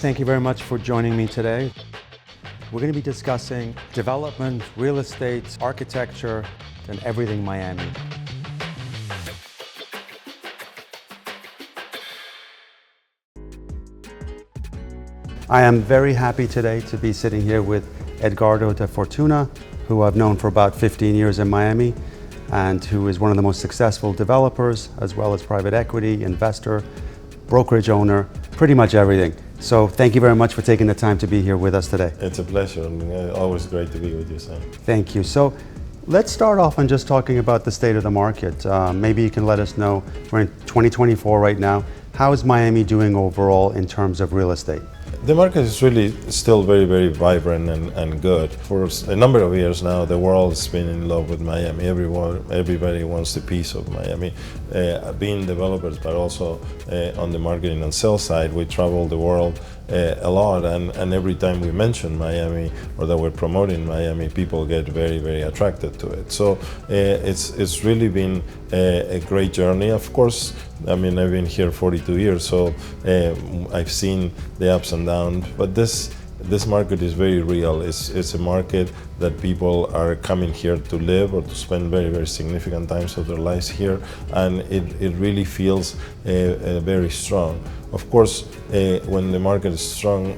Thank you very much for joining me today. We're going to be discussing development, real estate, architecture, and everything Miami. I am very happy today to be sitting here with Edgardo Defortuna, who I've known for about 15 years in Miami, and who is one of the most successful developers, as well as private equity, investor, brokerage owner, pretty much everything. So thank you very much for taking the time to be here with us today. It's a pleasure, and always great to be with you, Sam. Thank you. So let's start off on just talking about the state of the market. Maybe you can let us know, we're in 2024 right now. How is Miami doing overall in terms of real estate? The market is really still very, very vibrant and good. For a number of years now, the world has been in love with Miami. Everybody wants a piece of Miami. Being developers, but also on the marketing and sales side, we travel the world a lot, and every time we mention Miami or that we're promoting Miami, people get very, very attracted to it. So it's really been a great journey. Of course, I mean, I've been here 42 years, so I've seen the ups and downs, but this market is very real. It's a market that people are coming here to live or to spend very, very significant times of their lives here, and it really feels very strong. Of course, when the market is strong,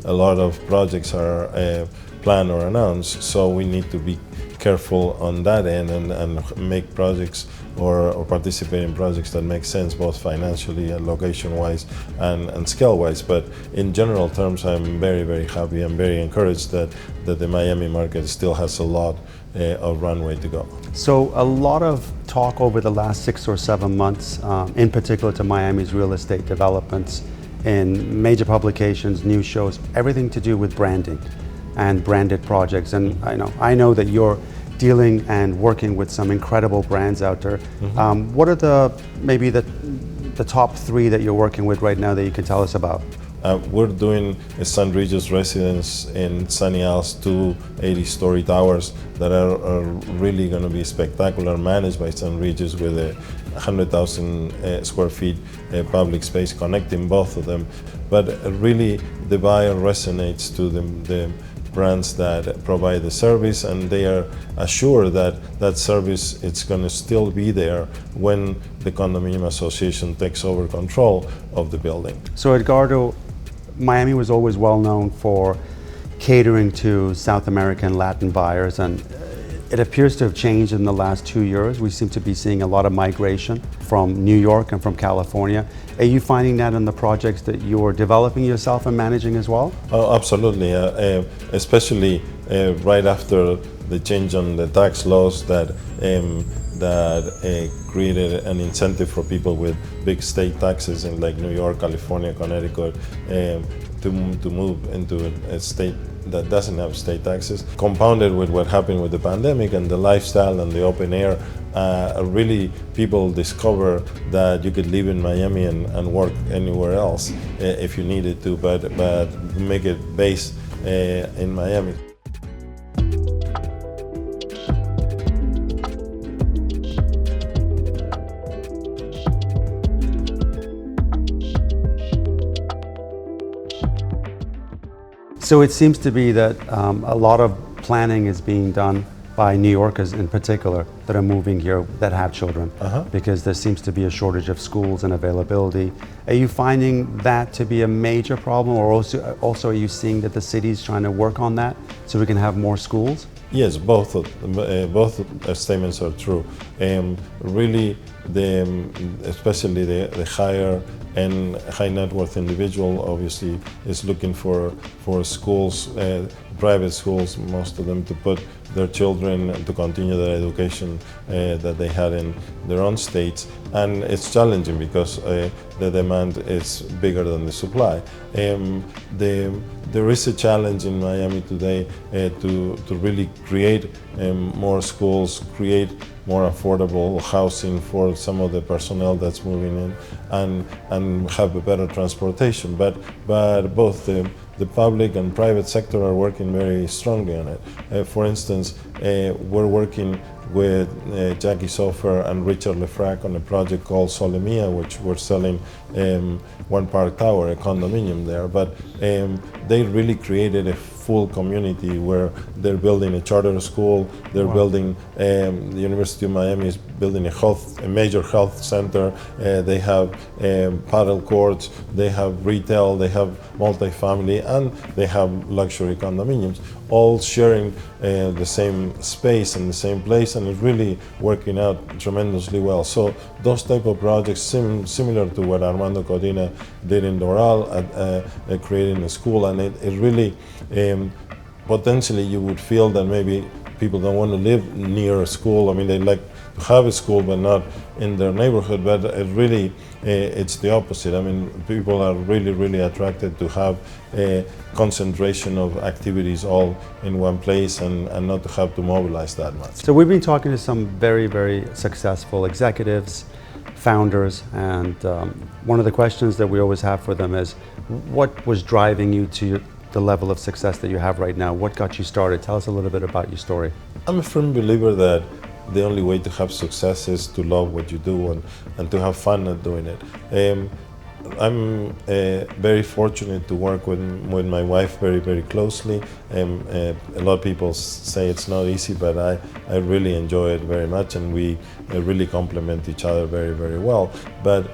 a lot of projects are planned or announced, so we need to be careful on that end and make projects or participate in projects that make sense both financially and location-wise and scale-wise. But in general terms, I'm very, very happy and very encouraged that the Miami market still has a lot of runway to go. So a lot of talk over the last 6 or 7 months, in particular to Miami's real estate developments in major publications, news shows, everything to do with branding and branded projects. And I know that you're dealing and working with some incredible brands out there. Mm-hmm. What are maybe the top 3 that you're working with right now that you can tell us about? We're doing a St. Regis residence in Sunny Isles, 2 80-story towers that are really going to be spectacular, managed by St. Regis with a 100,000 square feet public space connecting both of them. But really, the buyer resonates to the brands that provide the service, and they are assured that that service it's going to still be there when the condominium association takes over control of the building. So Edgardo, Miami was always well known for catering to South American Latin buyers, and it appears to have changed in the last 2 years. We seem to be seeing a lot of migration from New York and from California. Are you finding that in the projects that you're developing yourself and managing as well? Oh, absolutely, especially right after the change on the tax laws that created an incentive for people with big state taxes in like New York, California, Connecticut to move into a state that doesn't have state taxes, compounded with what happened with the pandemic and the lifestyle and the open air. Really, people discover that you could live in Miami and work anywhere else if you needed to, but make it based in Miami. So it seems to be that a lot of planning is being done by New Yorkers in particular that are moving here that have children, because there seems to be a shortage of schools and availability. Are you finding that to be a major problem, or also are you seeing that the city's trying to work on that so we can have more schools? Yes, both statements are true. Really, especially the higher and high net worth individual obviously is looking for schools, private schools, most of them, to put their children to continue their education that they had in their own states, and it's challenging because the demand is bigger than the supply. There is a challenge in Miami today to really create more schools, create more affordable housing for some of the personnel that's moving in, and have a better transportation. But both the public and private sector are working very strongly on it. For instance, we're working with Jackie Sofer and Richard Lefrak on a project called Solemia, which we're selling One Park Tower, a condominium there. But they really created a full community where they're building a charter school, they're building, the University of Miami is building a major health center, they have paddle courts, they have retail, they have multifamily, and they have luxury condominiums, all sharing the same space and the same place, and it's really working out tremendously well. So those type of projects similar to what Armando Codina did in Doral, creating a school, and it really potentially you would feel that maybe people don't want to live near a school. I mean, they like to have a school but not in their neighborhood, but it really it's the opposite. I mean, people are really attracted to have a concentration of activities all in one place and not to have to mobilize that much. So we've been talking to some very successful executives, founders, and one of the questions that we always have for them is, what was driving you to the level of success that you have right now? What got you started? Tell us a little bit about your story. I'm a firm believer that the only way to have success is to love what you do and to have fun at doing it. I'm very fortunate to work with my wife very closely. A lot of people say it's not easy, but I really enjoy it very much, and we really complement each other very well. But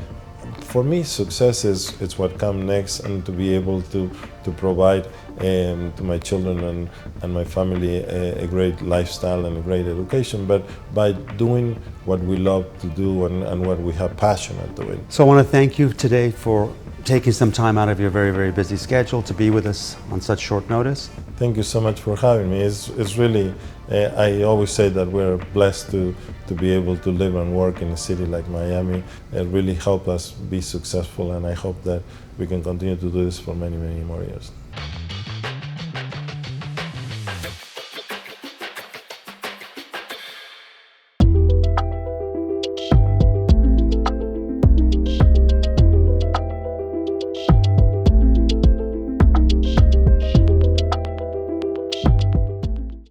for me, success is it's what comes next, and to be able to provide to my children and my family a great lifestyle and a great education, but by doing what we love to do and what we have passion at doing. So I want to thank you today for taking some time out of your very busy schedule to be with us on such short notice. Thank you so much for having me. It's really, I always say that we're blessed to be able to live and work in a city like Miami. It really helped us be successful, and I hope that we can continue to do this for many more years.